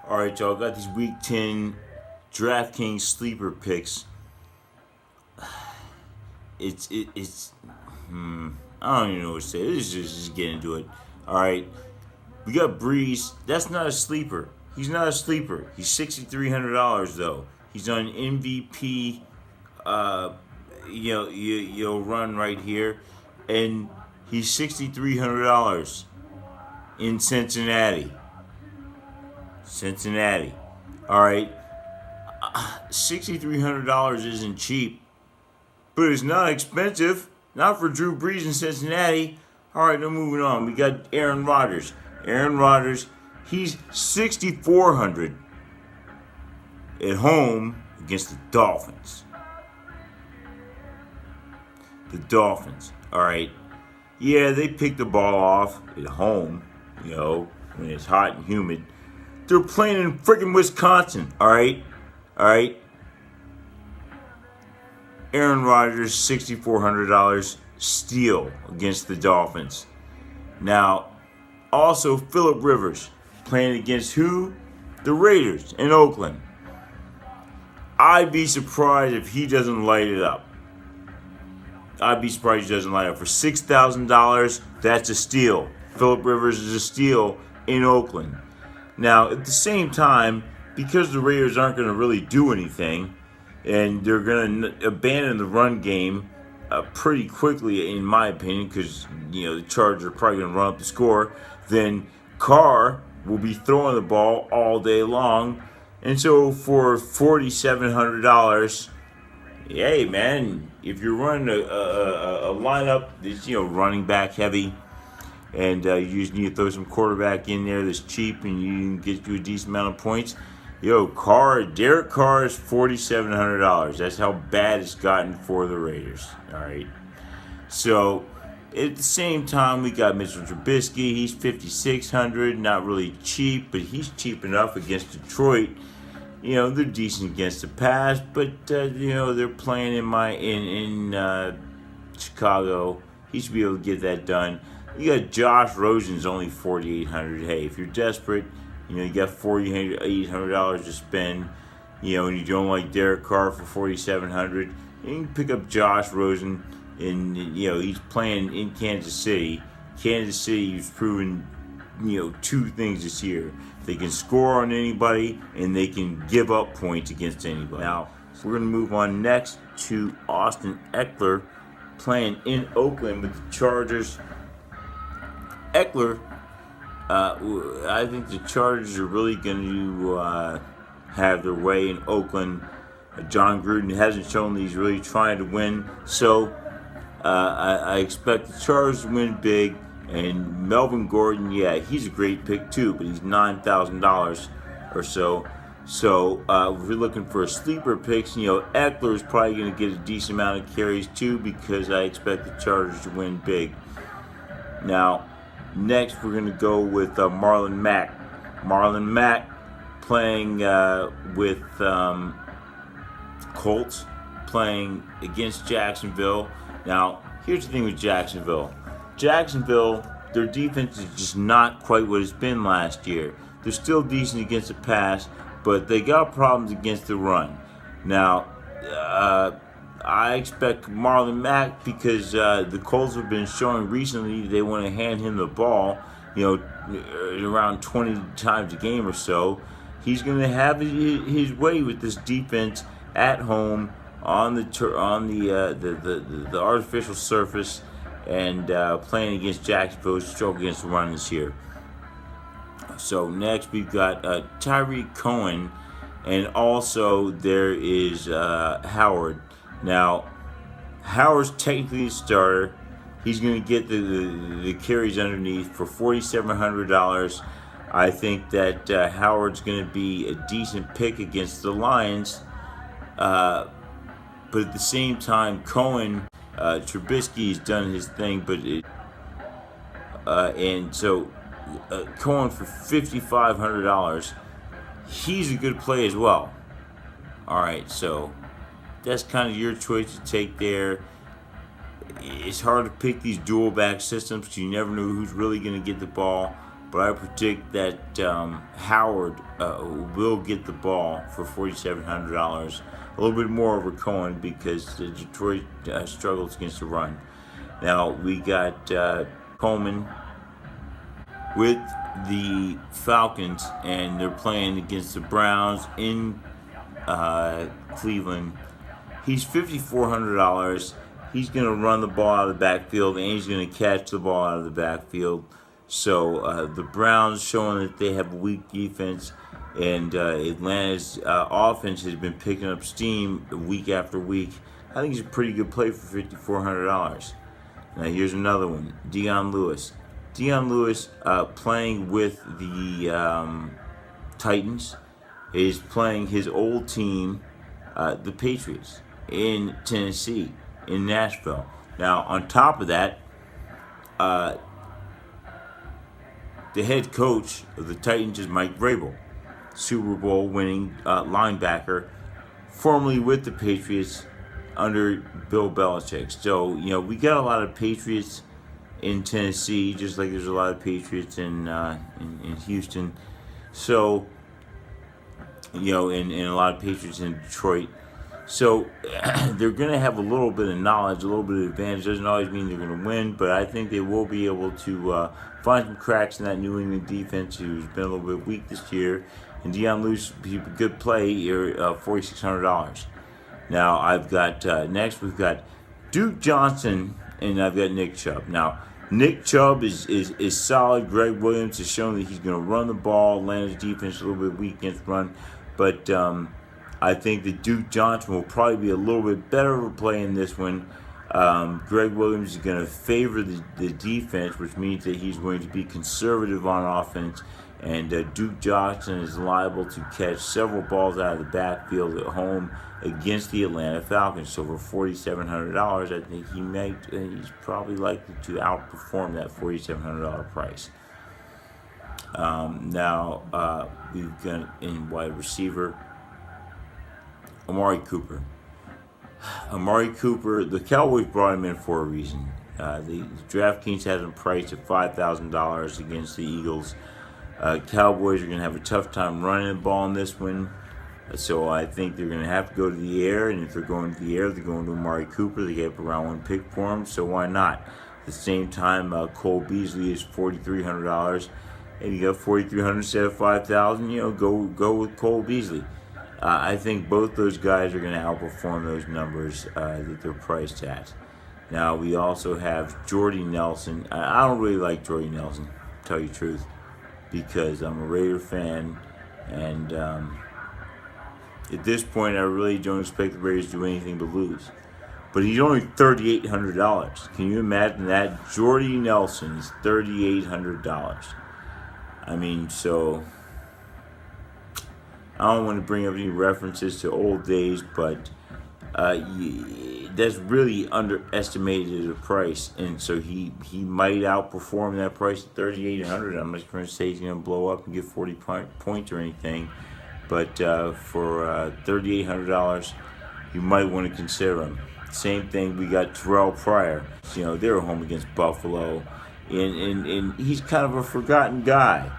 All right, y'all. Got these Week 10 DraftKings sleeper picks. It's. I don't even know what to say. Let's just get into it. All right, we got Breeze. That's not a sleeper. He's not a sleeper. He's $6,300 though. He's on MVP. You'll run right here, and he's $6,300 in Cincinnati. All right, $6,300 isn't cheap, but it's not expensive. Not for Drew Brees in Cincinnati. All right, now moving on. We got Aaron Rodgers. He's $6,400 at home against the Dolphins. All right. Yeah, they pick the ball off at home, when it's hot and humid. They're playing in freaking Wisconsin, all right? Aaron Rodgers, $6,400 steal against the Dolphins. Now, also Phillip Rivers playing against who? The Raiders in Oakland. I'd be surprised if he doesn't light it up. For $6,000, that's a steal. Phillip Rivers is a steal in Oakland. Now, at the same time, because the Raiders aren't going to really do anything, and they're going to abandon the run game pretty quickly, in my opinion, because the Chargers are probably going to run up the score, then Carr will be throwing the ball all day long. And so for $4,700, hey, man, if you're running a lineup that's, running back heavy, and you just need to throw some quarterback in there that's cheap and you can get you a decent amount of points, Derek Carr is $4,700. That's how bad it's gotten for the Raiders. All right. So at the same time, we got Mitchell Trubisky. He's $5,600. Not really cheap, but he's cheap enough against Detroit. They're decent against the pass, but they're playing in Chicago. He should be able to get that done. You got Josh Rosen's only $4,800. Hey, if you're desperate, you got $4,800 to spend, and you don't like Derek Carr for $4,700, you can pick up Josh Rosen, and he's playing in Kansas City. Kansas City's proven, two things this year: they can score on anybody, and they can give up points against anybody. Now we're gonna move on next to Austin Eckler playing in Oakland with the Chargers. Eckler, I think the Chargers are really going to have their way in Oakland. John Gruden hasn't shown that he's really trying to win, so I expect the Chargers to win big. And Melvin Gordon, yeah, he's a great pick too, but he's $9,000 or so. So if we're looking for sleeper picks, Eckler is probably going to get a decent amount of carries too, because I expect the Chargers to win big. Now, next, we're going to go with Marlon Mack. Marlon Mack playing with Colts, playing against Jacksonville. Now, here's the thing with Jacksonville. Their defense is just not quite what it's been last year. They're still decent against the pass, but they got problems against the run. Now, I expect Marlon Mack, because the Colts have been showing recently they want to hand him the ball, around 20 times a game or so. He's going to have his way with this defense at home on the artificial surface, and playing against Jacksonville, struggle against the run this year. So next we've got Tyreek Cohen, and also there is Howard. Now, Howard's technically a starter. He's going to get the carries underneath for $4,700. I think that Howard's going to be a decent pick against the Lions. But at the same time, Cohen, Trubisky's done his thing, but Cohen for $5,500, he's a good play as well. All right, so that's kind of your choice to take there. It's hard to pick these dual back systems because you never know who's really going to get the ball. but I predict that Howard will get the ball for $4,700. A little bit more over Cohen because the Detroit struggles against the run. Now we got Coleman with the Falcons, and they're playing against the Browns in Cleveland. He's $5,400. He's going to run the ball out of the backfield, and he's going to catch the ball out of the backfield. So the Browns showing that they have a weak defense, and Atlanta's offense has been picking up steam week after week. I think it's a pretty good play for $5,400. Now here's another one, Dion Lewis. Dion Lewis playing with the Titans is playing his old team, the Patriots, in Tennessee, in Nashville. Now, on top of that, the head coach of the Titans is Mike Vrabel, Super Bowl winning linebacker, formerly with the Patriots under Bill Belichick. So, we got a lot of Patriots in Tennessee, just like there's a lot of Patriots in Houston. So, and a lot of Patriots in Detroit. So they're going to have a little bit of knowledge, a little bit of advantage. Doesn't always mean they're going to win, but I think they will be able to find some cracks in that New England defense, who's been a little bit weak this year. And Dion Lewis, a good play here, $4,600. Now I've got next we've got Duke Johnson, and I've got Nick Chubb. Now Nick Chubb is solid. Greg Williams has shown that he's going to run the ball. Atlanta's defense is a little bit weak against run, but I think that Duke Johnson will probably be a little bit better of a play in this one. Greg Williams is going to favor the defense, which means that he's going to be conservative on offense. And Duke Johnson is liable to catch several balls out of the backfield at home against the Atlanta Falcons. So for $4,700, I think he's probably likely to outperform that $4,700 price. Now we've got in wide receiver Amari Cooper. Amari Cooper, the Cowboys brought him in for a reason. The DraftKings has him priced at $5,000 against the Eagles. Cowboys are going to have a tough time running the ball in this one. So I think they're going to have to go to the air. And if they're going to the air, they're going to Amari Cooper. They get a round one pick for him. So why not? At the same time, Cole Beasley is $4,300. And you got $4,300 instead of $5,000. Go with Cole Beasley. I think both those guys are going to outperform those numbers that they're priced at. Now, we also have Jordy Nelson. I don't really like Jordy Nelson, to tell you the truth, because I'm a Raider fan, and at this point, I really don't expect the Raiders to do anything but lose. But he's only $3,800. Can you imagine that? Jordy Nelson is $3,800. I mean, so I don't want to bring up any references to old days, but that's really underestimated the price, and so he might outperform that price at $3,800. I'm not going to say he's going to blow up and get 40 points or anything, but for $3,800, you might want to consider him. Same thing, we got Terrell Pryor. They were home against Buffalo, and he's kind of a forgotten guy,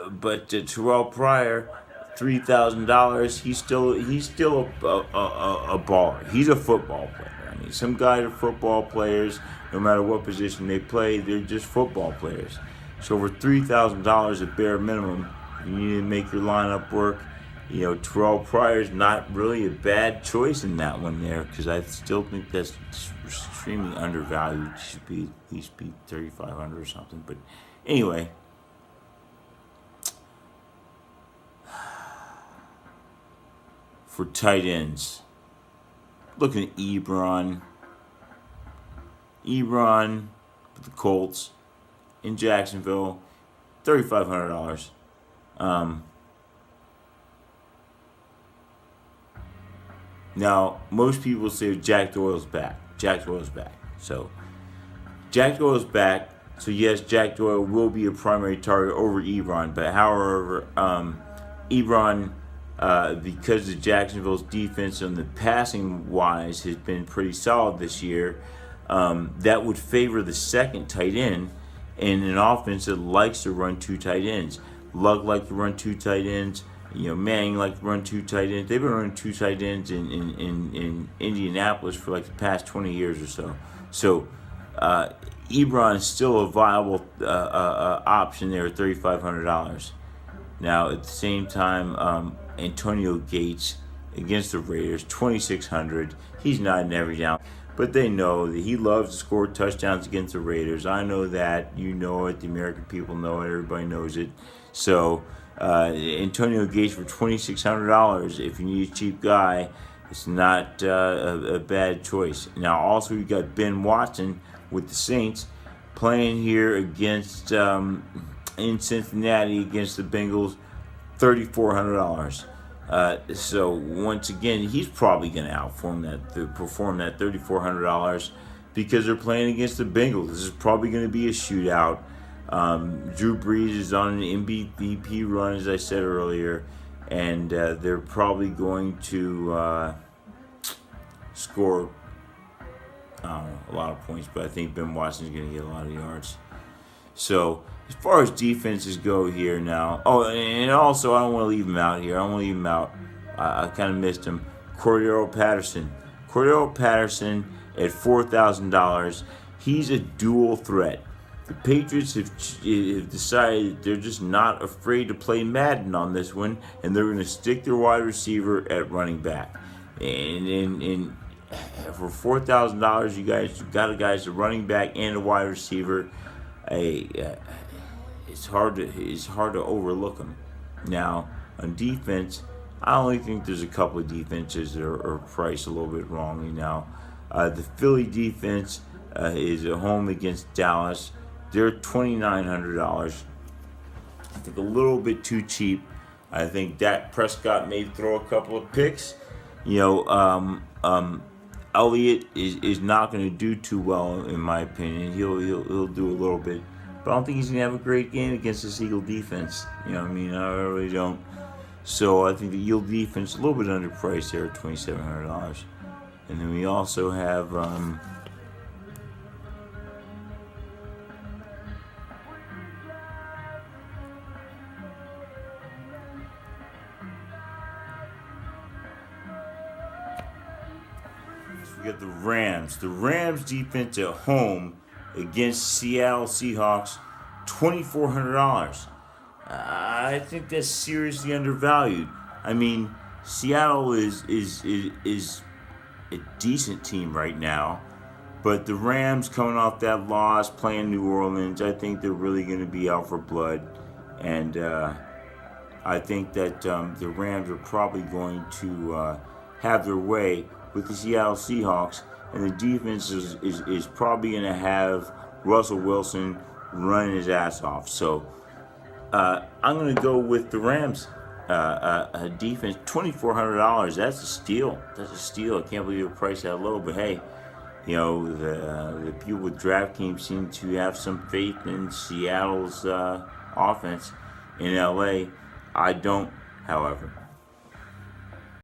but Terrell Pryor, $3,000. He's still a baller. He's a football player. I mean, some guys are football players. No matter what position they play, they're just football players. So for $3,000 at bare minimum, you need to make your lineup work. Terrell Pryor's not really a bad choice in that one there, because I still think that's extremely undervalued. It should be at least be $3,500 or something. But anyway. For tight ends, looking at Ebron with the Colts in Jacksonville, $3,500. Now, most people say Jack Doyle's back. So, Jack Doyle's back. So, yes, Jack Doyle will be a primary target over Ebron. But, however, Ebron, because of Jacksonville's defense on the passing wise has been pretty solid this year, that would favor the second tight end in an offense that likes to run two tight ends. Luck likes to run two tight ends. Manning likes to run two tight ends. They've been running two tight ends in Indianapolis for like the past 20 years or so. So Ebron is still a viable option there at $3,500. Now, at the same time, Antonio Gates against the Raiders, $2,600. He's not in every down, but they know that he loves to score touchdowns against the Raiders. I know that. You know it. The American people know it. Everybody knows it. So, Antonio Gates for $2,600. If you need a cheap guy, it's not a bad choice. Now, also, you got Ben Watson with the Saints playing here against in Cincinnati against the Bengals, $3,400. So once again, he's probably going to perform that $3,400 because they're playing against the Bengals. This is probably going to be a shootout. Drew Brees is on an MVP run, as I said earlier, and they're probably going to score a lot of points, but I think Ben Watson's going to get a lot of yards. So as far as defenses go here now, and also I don't want to leave him out here. I kind of missed him. Cordero Patterson at $4,000. He's a dual threat. The Patriots have decided they're just not afraid to play Madden on this one, and they're going to stick their wide receiver at running back. And for $4,000, you guys got a guy's a running back and a wide receiver. It's hard to overlook them. Now on defense, I only think there's a couple of defenses that are priced a little bit wrongly. Now the Philly defense is at home against Dallas. They're $2,900. I think a little bit too cheap. I think Dak Prescott may throw a couple of picks. Elliott is not going to do too well, in my opinion. He'll do a little bit, but I don't think he's going to have a great game against this Eagle defense. I really don't. So I think the Eagle defense is a little bit underpriced there at $2,700. And then we also have we got the Rams. The Rams defense at home against Seattle Seahawks, $2,400. I think that's seriously undervalued. I mean, Seattle is a decent team right now, but the Rams coming off that loss, playing New Orleans, I think they're really going to be out for blood, and I think that the Rams are probably going to have their way with the Seattle Seahawks, and the defense is probably going to have Russell Wilson running his ass off. So I'm going to go with the Rams defense, $2,400. That's a steal. I can't believe it priced that low. But hey, the people with DraftKings seem to have some faith in Seattle's offense in LA. I don't, however.